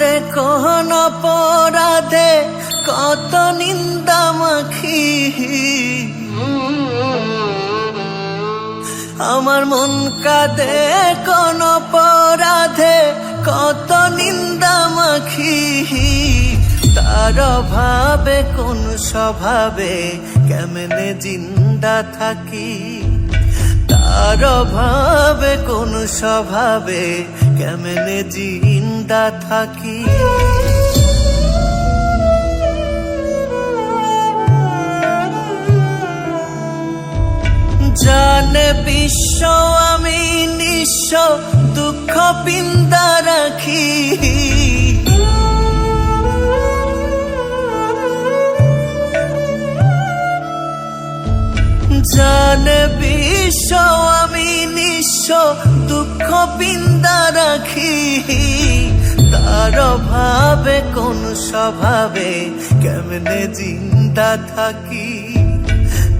কাঁদে কোন অপরাধে কত নিন্দা মাখি, আমার মন কাঁদে কোন অপরাধে কত নিন্দা মাখি, তার অভাবে কোন স্বভাবে কেমনে জিন্দা থাকি, তার অভাবে কোন স্বভাবে কেমনে জিন্দা থাকি। জানে বিশ্ব আমি নিঃস্ব দুঃখ পিন্দা রাখি, জানে বিশ্ব আমি নিঃস্ব দুঃখ পিন্দা রাখি, তার অভাবে কোন স্বভাবে কেমনে জিন্দা থাকি,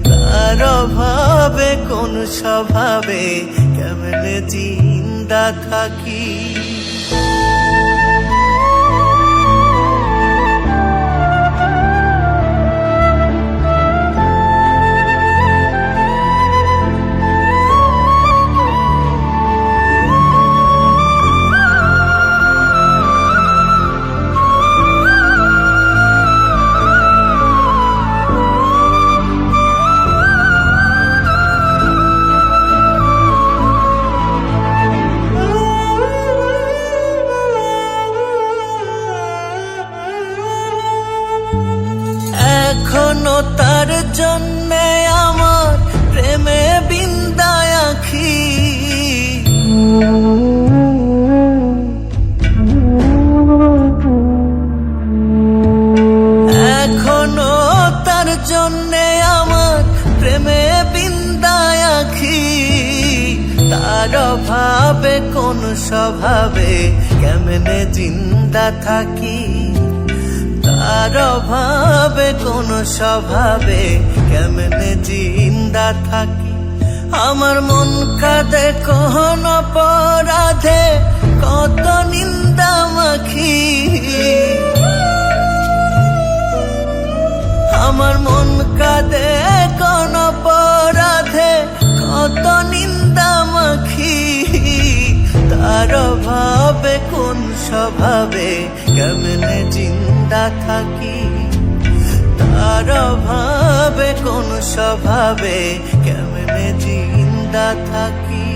তার অভাবে কোন স্বভাবে কেমনে জিন্দা থাকি। এখনো তার জন্যে আমার প্রেমে বিন্দায় আঁখি, এখনো তার জন্যে আমার প্রেমে বিন্দায় আঁখি, তার অভাবে কোন স্বভাবে কেমনে জিন্দা থাকি, তার অভাবে কোন স্বভাবে কেমনে জিন্দা থাকি। আমার মন কাঁদে কোন অপরাধে কত নিন্দা মাখি, আমার মন কাঁদে কোন অপরাধে কত নিন্দা মাখি, তার অভাবে কোন স্বভাবে কেমনে জিন্দা থাকি, তার অভাবে কোন স্বভাবে কেমনে জিন্দা থাকি।